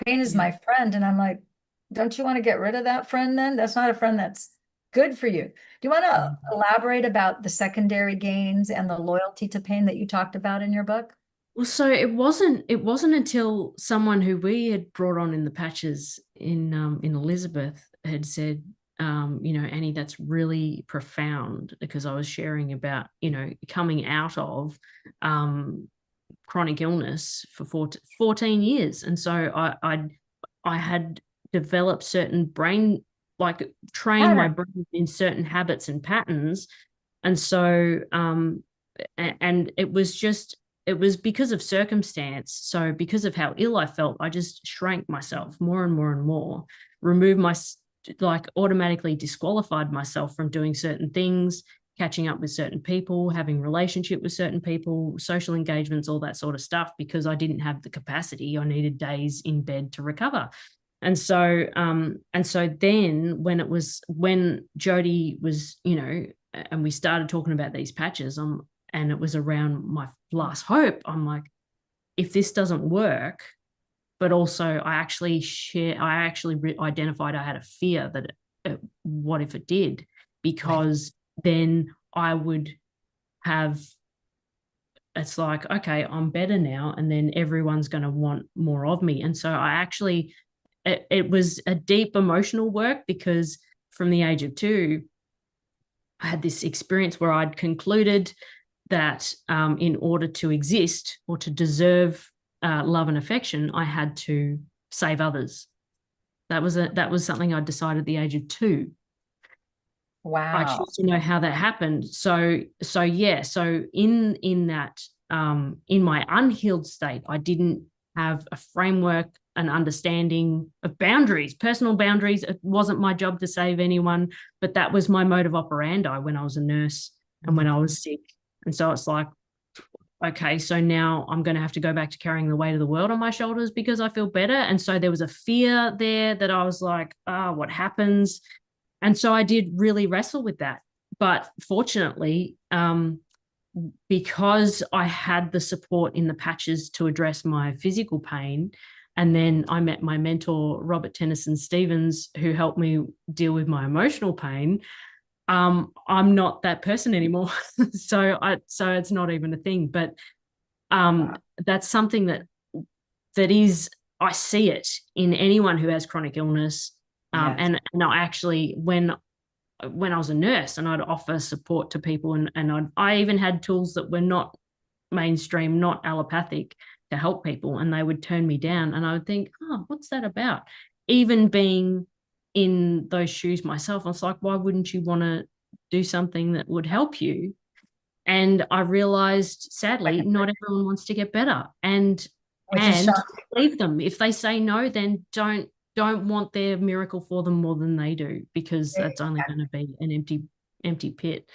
S1: my friend. And I'm like, don't you want to get rid of that friend then? That's not a friend that's good for you. Do you want to elaborate about the secondary gains and the loyalty to pain that you talked about in your book?
S2: Well, so it wasn't until someone who we had brought on in the patches in Elizabeth had said, Annie, that's really profound, because I was sharing about, coming out of chronic illness for 14 years. And so I had developed certain brain, like trained my brain in certain habits and patterns. And so, and it was just, it was because of circumstance. So because of how ill I felt, I just shrank myself more and more and more, removed my, like automatically disqualified myself from doing certain things, catching up with certain people, having relationship with certain people, social engagements, all that sort of stuff, because I didn't have the capacity. I needed days in bed to recover. And so then when Jody was, and we started talking about these patches, and it was around my last hope, I'm like, if this doesn't work, but also I actually identified I had a fear that what if it did? Because then I would have, it's like, okay, I'm better now, and then everyone's going to want more of me. And so it was a deep emotional work, because from the age of 2, I had this experience where I'd concluded that in order to exist or to deserve love and affection, I had to save others. That was something I decided at the age of 2. I
S1: Wow.
S2: choose to know how that happened. So yeah. So in that in my unhealed state, I didn't have a framework, an understanding of boundaries, personal boundaries. It wasn't my job to save anyone, but that was my mode of operandi when I was a nurse and when I was sick. And so it's like, okay, so now I'm going to have to go back to carrying the weight of the world on my shoulders because I feel better. And so there was a fear there that I was like, what happens? And so I did really wrestle with that. But fortunately, because I had the support in the patches to address my physical pain, and then I met my mentor, Robert Tennyson Stevens, who helped me deal with my emotional pain. I'm not that person anymore. so it's not even a thing. But that's something that is, I see it in anyone who has chronic illness.
S1: Yes.
S2: And I actually, when I was a nurse and I'd offer support to people, and I even had tools that were not mainstream, not allopathic, to help people, and they would turn me down, and I would think, oh, what's that about? Even being in those shoes myself, I was like, why wouldn't you want to do something that would help you? And I realized, sadly, not everyone wants to get better, and
S1: Which is shocking.
S2: leave them. If they say no, then don't want their miracle for them more than they do, because that's only going to be an empty pit,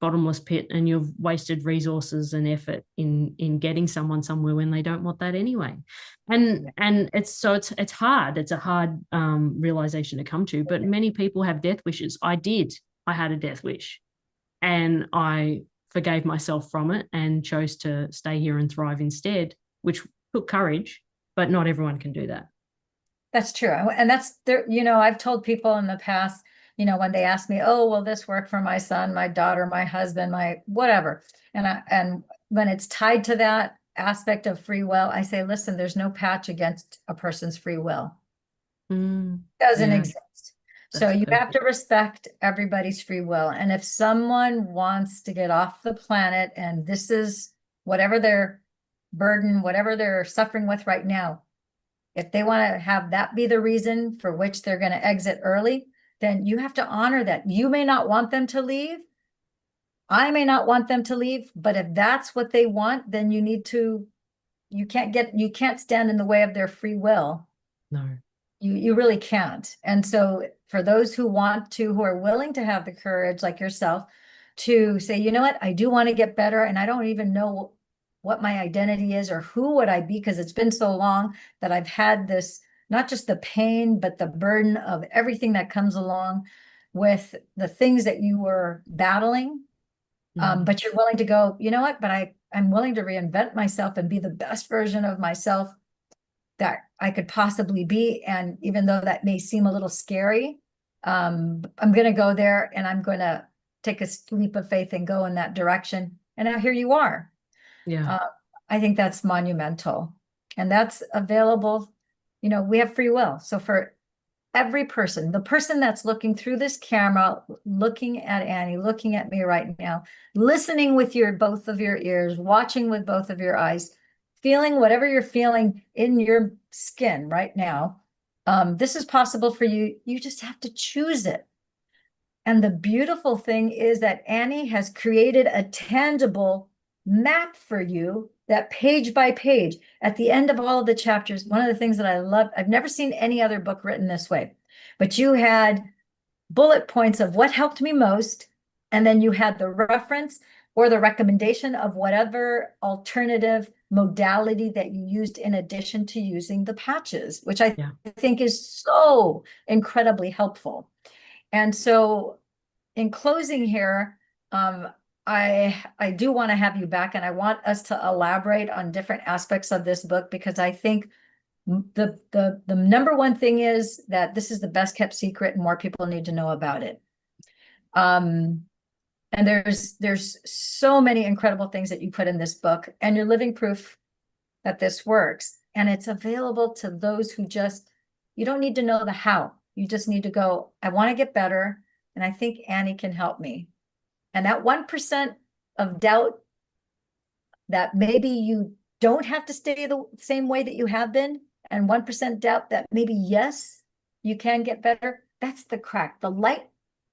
S2: bottomless pit, and you've wasted resources and effort in getting someone somewhere when they don't want that anyway. And it's hard. It's a hard realization to come to. But many people have death wishes. I had a death wish, and I forgave myself from it and chose to stay here and thrive instead, which took courage. But not everyone can do that.
S1: That's true. And that's there, I've told people in the past, when they ask me, oh, will this work for my son, my daughter, my husband, my whatever. And when it's tied to that aspect of free will, I say, listen, there's no patch against a person's free will. Doesn't
S2: Yeah,
S1: exist. So
S2: that's
S1: you have
S2: perfect.
S1: to respect everybody's free will. And if someone wants to get off the planet and this is whatever their burden, whatever they're suffering with right now, if they want to have that be the reason for which they're going to exit early, then you have to honor that. You may not want them to leave. I may not want them to leave, but if that's what they want, then you can't stand in the way of their free will.
S2: No.
S1: You really can't. And so for those who are willing to have the courage like yourself to say, you know what, I do want to get better and I don't even know what my identity is or who would I be, because it's been so long that I've had this, not just the pain, but the burden of everything that comes along with the things that you were battling. But you're willing to go, you know what, but I'm willing to reinvent myself and be the best version of myself that I could possibly be. And even though that may seem a little scary, I'm going to go there and I'm going to take a leap of faith and go in that direction. And now here you are.
S2: Yeah.
S1: Uh, I think that's monumental. And that's available. We have free will. So for every person, the person that's looking through this camera, looking at Annie, looking at me right now, listening with both of your ears, watching with both of your eyes, feeling whatever you're feeling in your skin right now, this is possible for you. You just have to choose it. And the beautiful thing is that Annie has created a tangible map for you that page by page at the end of all of the chapters. One of the things that I love, I've never seen any other book written this way, but you had bullet points of what helped me most, and then you had the reference or the recommendation of whatever alternative modality that you used in addition to using the patches, which I
S2: Yeah.
S1: think is so incredibly helpful. And so in closing here, um, I do want to have you back, and I want us to elaborate on different aspects of this book, because I think the number one thing is that this is the best kept secret and more people need to know about it. Um, and there's so many incredible things that you put in this book, and you're living proof that this works. And it's available to those who just, you don't need to know the how. You just need to go, I want to get better. And I think Annie can help me. And that 1% of doubt that maybe you don't have to stay the same way that you have been, and 1% doubt that maybe, yes, you can get better. That's the crack, the light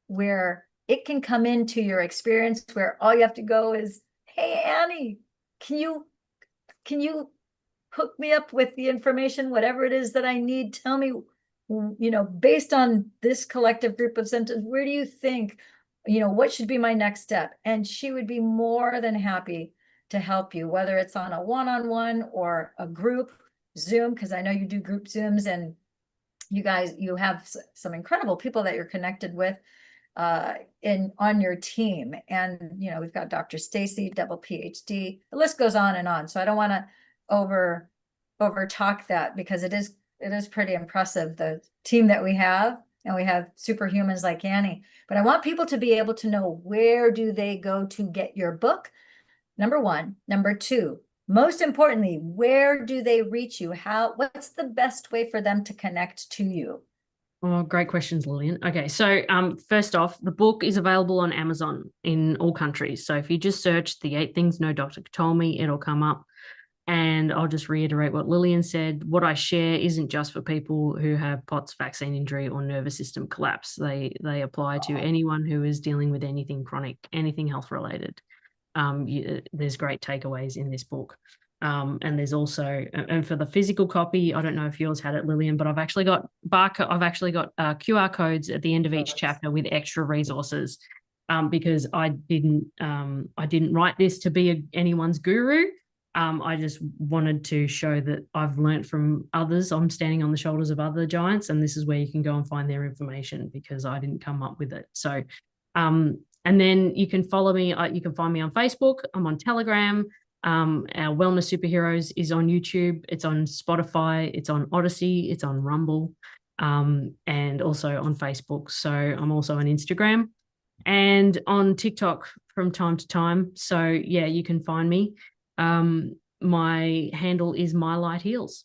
S1: where it can come into your experience, where all you have to go is, hey, Annie, can you hook me up with the information, whatever it is that I need? Tell me, based on this collective group of symptoms, where do you think, what should be my next step? And she would be more than happy to help you, whether it's on a one-on-one or a group Zoom, because I know you do group Zooms, and you have some incredible people that you're connected with on your team. And we've got Dr. Stacy, double PhD. The list goes on and on. So I don't want to over talk that, because it is pretty impressive, the team that we have, and we have superhumans like Annie. But I want people to be able to know, where do they go to get your book? Number one. Number two, most importantly, where do they reach you? What's the best way for them to connect to you?
S2: Oh, great questions, Lillian. Okay, so first off, the book is available on Amazon in all countries. So if you just search the 8 Things No Doctor Told Me, it'll come up. And I'll just reiterate what Lillian said. What I share isn't just for people who have POTS, vaccine injury, or nervous system collapse. They apply to anyone who is dealing with anything chronic, anything health related. There's great takeaways in this book. And there's also, and for the physical copy, I don't know if yours had it, Lillian, but I've actually got QR codes at the end of each chapter with extra resources, because I didn't write this to be anyone's guru. I just wanted to show that I've learned from others. I'm standing on the shoulders of other giants, and this is where you can go and find their information, because I didn't come up with it. So, and then you can follow me. You can find me on Facebook. I'm on Telegram. Our Wellness Superheroes is on YouTube. It's on Spotify. It's on Odyssey. It's on Rumble, and also on Facebook. So I'm also on Instagram and on TikTok from time to time. So yeah, you can find me. My handle is My Light Heals.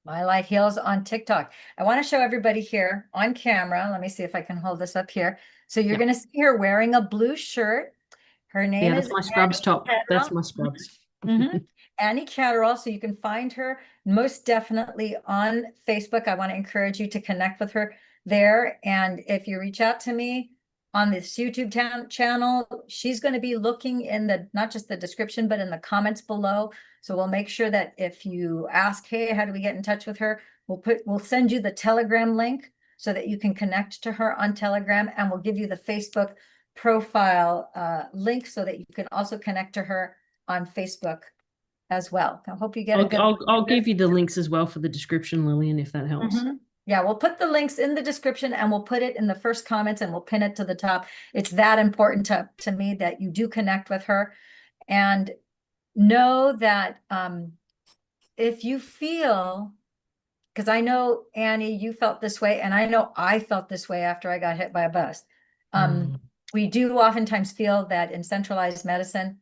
S1: My Light Heals on TikTok. I want to show everybody here on camera. Let me see if I can hold this up here. So you're going to see her wearing a blue shirt. Her name
S2: that's
S1: is
S2: my scrubs
S1: Annie
S2: top. That's
S1: Catterall.
S2: my scrubs.
S1: Annie Catterall. So you can find her most definitely on Facebook. I want to encourage you to connect with her there. And if you reach out to me on this YouTube channel, she's going to be looking in not just the description, but in the comments below. So we'll make sure that if you ask, hey, how do we get in touch with her? We'll send you the Telegram link so that you can connect to her on Telegram, and we'll give you the Facebook profile link so that you can also connect to her on Facebook as well. I hope you get a good.
S2: I'll give you the links as well for the description, Lillian, if that helps.
S1: Yeah, we'll put the links in the description, and we'll put it in the first comments, and we'll pin it to the top. It's that important to me that you do connect with her, and know that if you feel, because I know, Annie, you felt this way, and I know I felt this way after I got hit by a bus. We do oftentimes feel that in centralized medicine,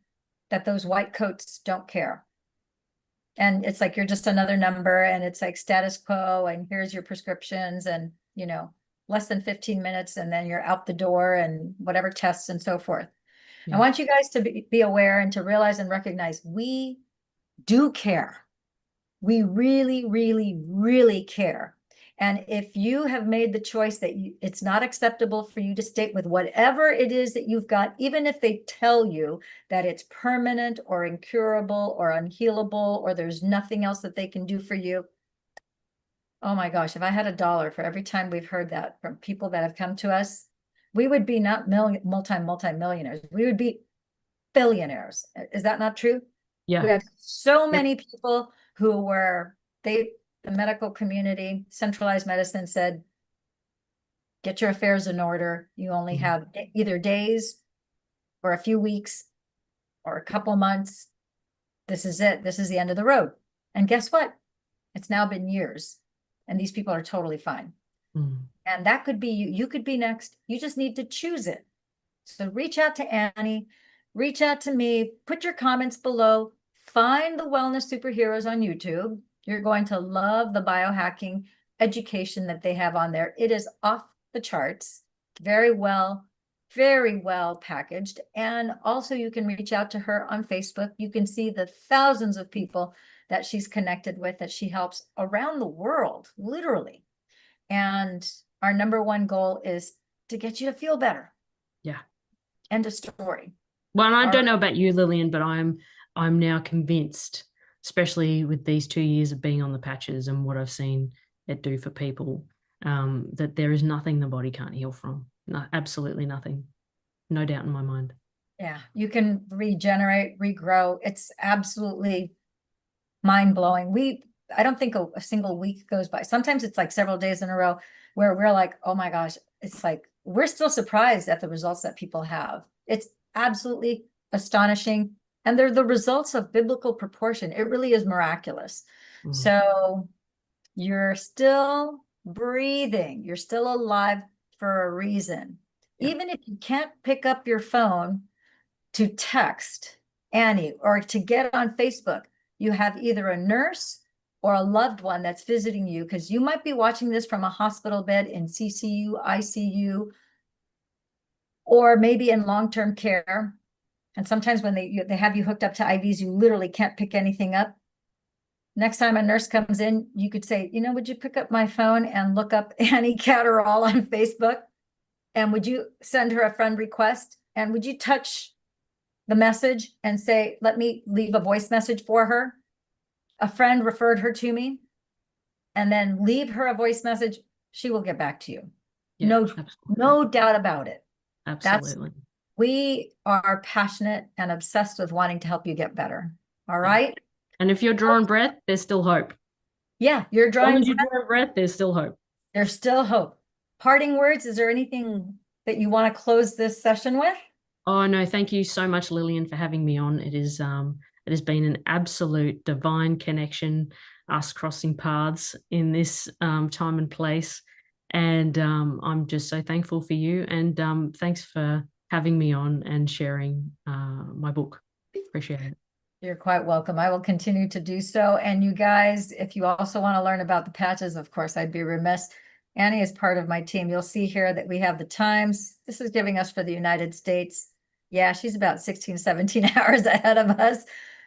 S1: that those white coats don't care. And it's like, you're just another number, and it's like status quo, and here's your prescriptions, and less than 15 minutes, and then you're out the door, and whatever tests and so forth. I want you guys to be aware and to realize and recognize we do care. We really, really, really care. And if you have made the choice that it's not acceptable for you to stay with whatever it is that you've got, even if they tell you that it's permanent or incurable or unhealable, or there's nothing else that they can do for you. Oh my gosh, if I had $1 for every time we've heard that from people that have come to us, we would be not multi-millionaires. We would be billionaires. Is that not true? We
S2: Yeah.
S1: have so
S2: Yep.
S1: many people who were, the medical community, centralized medicine said, get your affairs in order. You only
S2: Mhm.
S1: have either days or a few weeks or a couple months. This is it. This is the end of the road. And guess what? It's now been years, and these people are totally fine.
S2: Mm.
S1: And that could be you. You could be next. You just need to choose it. So reach out to Annie, reach out to me, put your comments below, find the Wellness Superheroes on YouTube. You're going to love the biohacking education that they have on there. It is off the charts, very well packaged. And also you can reach out to her on Facebook. You can see the thousands of people that she's connected with, that she helps around the world, literally. And our number one goal is to get you to feel better.
S2: Yeah.
S1: End of story.
S2: Well, and I
S1: All
S2: don't
S1: right.
S2: know about you, Lillian, but I'm now convinced, especially with these 2 years of being on the patches and what I've seen it do for people, that there is nothing the body can't heal from. No, absolutely nothing. No doubt in my mind.
S1: Yeah, you can regenerate, regrow. It's absolutely mind blowing. I don't think a single week goes by. Sometimes it's like several days in a row where we're like, oh my gosh, it's like we're still surprised at the results that people have. It's absolutely astonishing. And they're the results of biblical proportion. It really is miraculous.
S2: Mm.
S1: So you're still breathing, you're still alive for a reason.
S2: Yeah.
S1: Even if you can't pick up your phone to text Annie or to get on Facebook, you have either a nurse or a loved one that's visiting you, because you might be watching this from a hospital bed in CCU, ICU, or maybe in long-term care. And sometimes when they have you hooked up to IVs, you literally can't pick anything up. Next time a nurse comes in, you could say, would you pick up my phone and look up Annie Catterall on Facebook? And would you send her a friend request? And would you touch the message and say, let me leave a voice message for her? A friend referred her to me, and then leave her a voice message. She will get back to you.
S2: Yeah,
S1: No,
S2: absolutely.
S1: no doubt about it. That's,
S2: Absolutely.
S1: we are passionate and obsessed with wanting to help you get better. All
S2: Yeah.
S1: right.
S2: And if you're drawing breath, there's still hope. As
S1: Yeah, you're
S2: long
S1: drawing
S2: as you're
S1: breath.
S2: drawing breath, there's still hope.
S1: There's still hope. Parting words. Is there anything that you want to close this session with?
S2: Oh no, thank you so much, Lillian, for having me on. It has been an absolute divine connection, us crossing paths in this time and place. And I'm just so thankful for you. And thanks for having me on and sharing my book. Appreciate it.
S1: You're quite welcome. I will continue to do so. And you guys, if you also want to learn about the patches, of course, I'd be remiss. Annie is part of my team. You'll see here that we have the times. This is giving us for the United States. Yeah, she's about 16, 17 hours ahead of us.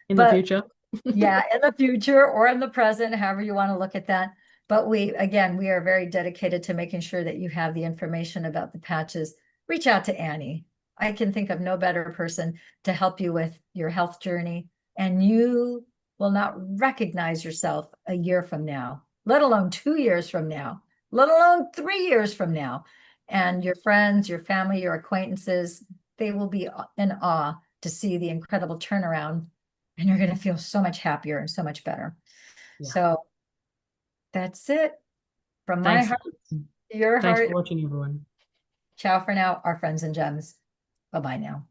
S2: In the
S1: But
S2: future.
S1: yeah, in the future or in the present, however you want to look at that. But again, we are very dedicated to making sure that you have the information about the patches. Reach out to Annie. I can think of no better person to help you with your health journey. And you will not recognize yourself a year from now, let alone 2 years from now, let alone 3 years from now. And your friends, your family, your acquaintances, they will be in awe to see the incredible turnaround, and you're going to feel so much happier and so much better.
S2: Yeah.
S1: So that's it from my
S2: Thanks.
S1: heart to your
S2: Thanks
S1: heart.
S2: for watching, everyone.
S1: Ciao for now, our friends and gems. Bye bye now.